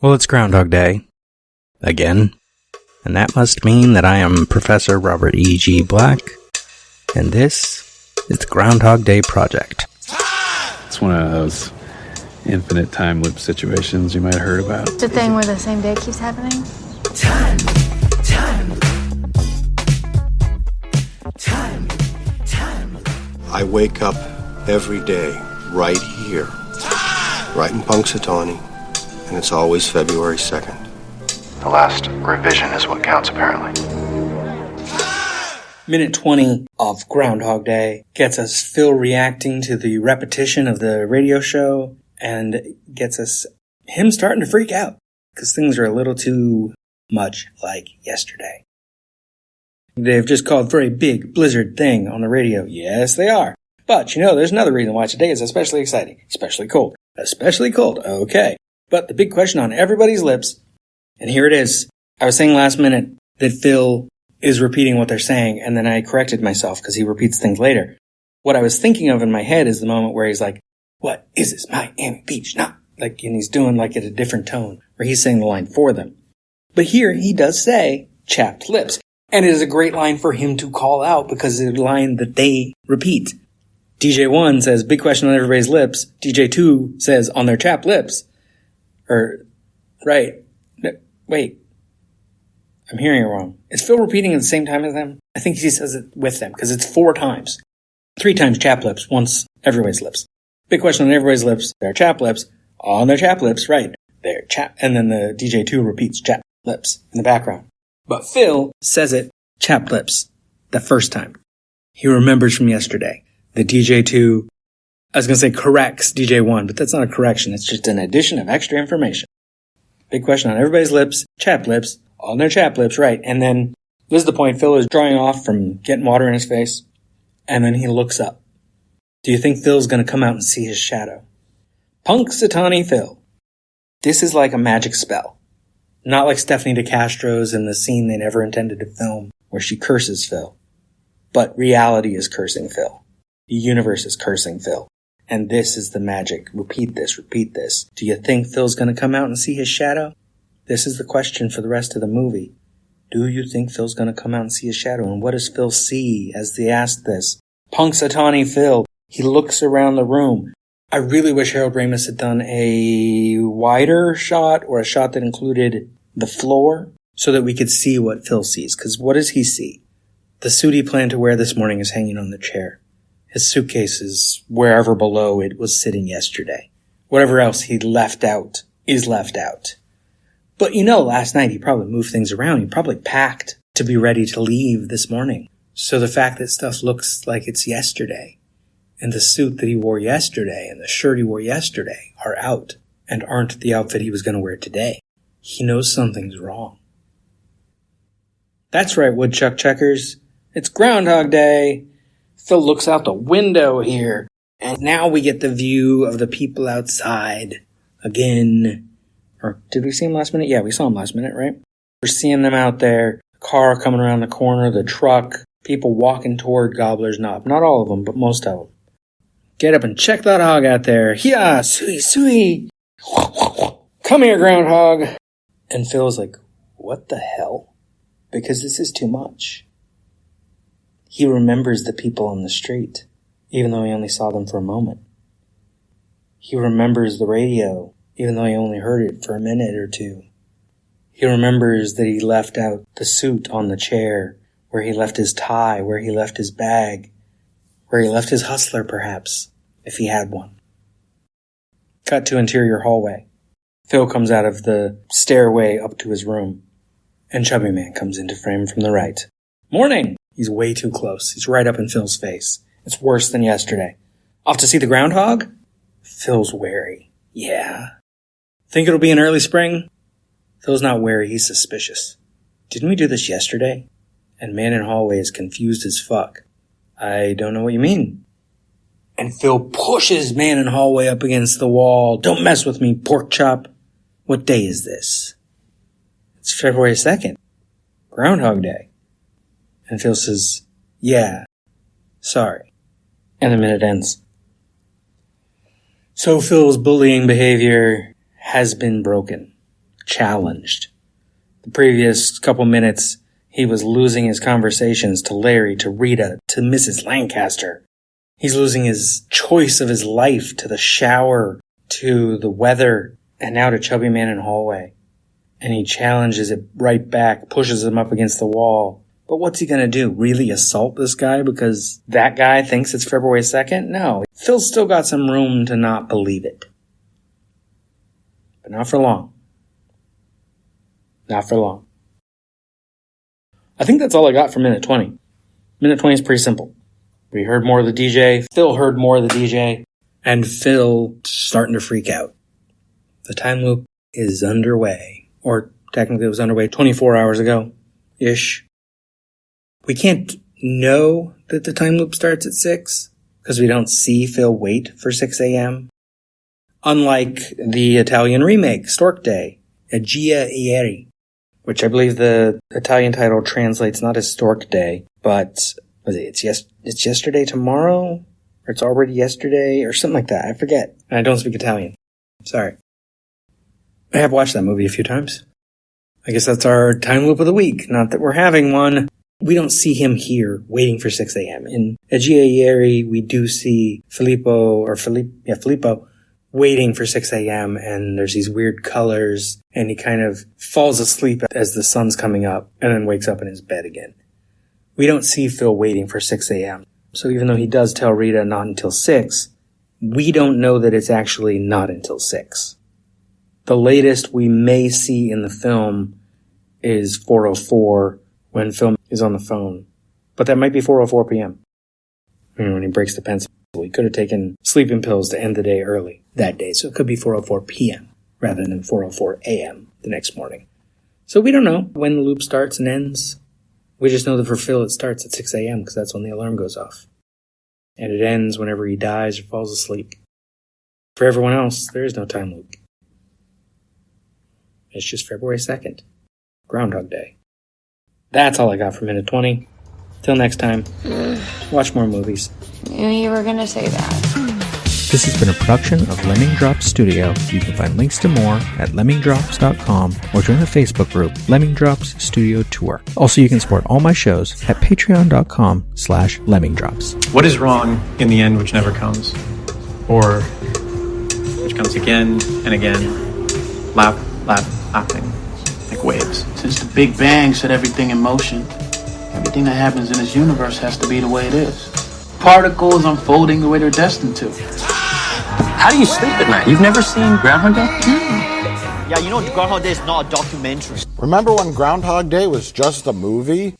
Well, it's Groundhog Day. Again. And that must mean that I am Professor Robert E.G. Black, and this is the Groundhog Day Project. It's one of those infinite time loop situations you might have heard about. It's a thing where the same day keeps happening. Time. I wake up every day right here, right in Punxsutawney, and it's always February 2nd. The last revision is what counts, apparently. Minute 20 of Groundhog Day gets us Phil reacting to the repetition of the radio show and gets us him starting to freak out because things are a little too much like yesterday. They've just called for a big blizzard thing on the radio. Yes, they are. But, there's another reason why today is especially exciting. Especially cold. Especially cold. Okay. But the big question on everybody's lips, and here it is. I was saying last minute that Phil is repeating what they're saying, and then I corrected myself because he repeats things later. What I was thinking of in my head is the moment where he's like, "What is this, Miami Beach?" No. And he's doing like at a different tone, where he's saying the line for them. But here he does say chapped lips. And it is a great line for him to call out because it's a line that they repeat. DJ1 says, "Big question on everybody's lips." DJ2 says, "On their chapped lips." Right. No, wait. I'm hearing it wrong. Is Phil repeating at the same time as them? I think he says it with them because it's 4 times. 3 times chapped lips, once everybody's lips. Big question on everybody's lips. Their chapped lips. On their chapped lips, right. Their and then the DJ2 repeats chapped lips in the background. But Phil says it chapped lips the first time. He remembers from yesterday. The DJ2, I was going to say corrects DJ1, but that's not a correction. It's just an addition of extra information. Big question on everybody's lips, chapped lips, on their chapped lips, right. And then this is the point. Phil is drying off from getting water in his face. And then he looks up. Do you think Phil's going to come out and see his shadow? Punxsutawney Phil. This is like a magic spell. Not like Stephanie DeCastro's in the scene they never intended to film where she curses Phil. But reality is cursing Phil. The universe is cursing Phil. And this is the magic. Repeat this, repeat this. Do you think Phil's going to come out and see his shadow? This is the question for the rest of the movie. Do you think Phil's going to come out and see his shadow? And what does Phil see as they ask this? Punxsutawney Phil. He looks around the room. I really wish Harold Ramis had done a wider shot or a shot that included the floor so that we could see what Phil sees. Because what does he see? The suit he planned to wear this morning is hanging on the chair. His suitcase is wherever below it was sitting yesterday. Whatever else he left out is left out. But last night he probably moved things around. He probably packed to be ready to leave this morning. So the fact that stuff looks like it's yesterday, and the suit that he wore yesterday and the shirt he wore yesterday are out and aren't the outfit he was going to wear today. He knows something's wrong. That's right, woodchuck checkers. It's Groundhog Day. Phil looks out the window here, and now we get the view of the people outside again. Or did we see him last minute? Yeah, we saw him last minute, right? We're seeing them out there. The car coming around the corner, the truck, people walking toward Gobbler's Knob. Not all of them, but most of them. Get up and check that hog out there. Yeah, sui, sui. Come here, groundhog. And Phil's like, what the hell? Because this is too much. He remembers the people on the street, even though he only saw them for a moment. He remembers the radio, even though he only heard it for a minute or two. He remembers that he left out the suit on the chair, where he left his tie, where he left his bag, where he left his hustler, perhaps, if he had one. Cut to interior hallway. Phil comes out of the stairway up to his room, and Chubby Man comes into frame from the right. Morning! He's way too close. He's right up in Phil's face. It's worse than yesterday. Off to see the groundhog? Phil's wary. Yeah. Think it'll be an early spring? Phil's not wary, he's suspicious. Didn't we do this yesterday? And Man in Hallway is confused as fuck. I don't know what you mean. And Phil pushes Man in Hallway up against the wall. Don't mess with me, pork chop. What day is this? It's February 2nd. Groundhog Day. And Phil says, yeah, sorry. And the minute ends. So Phil's bullying behavior has been broken. challenged. The previous couple minutes, he was losing his conversations to Larry, to Rita, to Mrs. Lancaster. He's losing his choice of his life to the shower, to the weather, and now to Chubby Man in hallway. And he challenges it right back, pushes him up against the wall. But what's he going to do? Really assault this guy because that guy thinks it's February 2nd? No. Phil's still got some room to not believe it. But not for long. Not for long. I think that's all I got for minute 20. Minute 20 is pretty simple. We heard more of the DJ. Phil heard more of the DJ. And Phil starting to freak out. The time loop is underway. Or technically it was underway 24 hours ago-ish. We can't know that the time loop starts at 6 because we don't see Phil wait for 6 a.m. Unlike the Italian remake, Stork Day, Agia Ieri, which I believe the Italian title translates not as Stork Day, but it's yesterday tomorrow, or it's already yesterday, or something like that. I forget. And I don't speak Italian. Sorry. I have watched that movie a few times. I guess that's our time loop of the week. Not that we're having one. We don't see him here waiting for 6 a.m. In Agia Ieri, we do see Filippo waiting for 6 a.m. and there's these weird colors and he kind of falls asleep as the sun's coming up and then wakes up in his bed again. We don't see Phil waiting for 6 a.m. So even though he does tell Rita not until 6, we don't know that it's actually not until 6. The latest we may see in the film is 4:04 when Phil is on the phone. But that might be 4:04 p.m. When he breaks the pencil. He could have taken sleeping pills to end the day early that day. So it could be 4:04 p.m. rather than 4:04 a.m. the next morning. So we don't know when the loop starts and ends. We just know that for Phil it starts at 6 a.m. because that's when the alarm goes off. And it ends whenever he dies or falls asleep. For everyone else, there is no time loop. It's just February 2nd. Groundhog Day. That's all I got for minute 20. Till next time, watch more movies. Knew you were gonna say that. This has been a production of Lemming Drops Studio. You can find links to more at lemmingdrops.com or join the Facebook group Lemming Drops Studio Tour. Also, you can support all my shows at patreon.com/lemmingdrops. What is wrong in the end which never comes? Or which comes again and again, lapping, like waves. Since the Big Bang set everything in motion, everything that happens in this universe has to be the way it is. Particles unfolding the way they're destined to. How do you sleep at night? You've never seen Groundhog Day? Yeah, you know Groundhog Day is not a documentary. Remember when Groundhog Day was just a movie?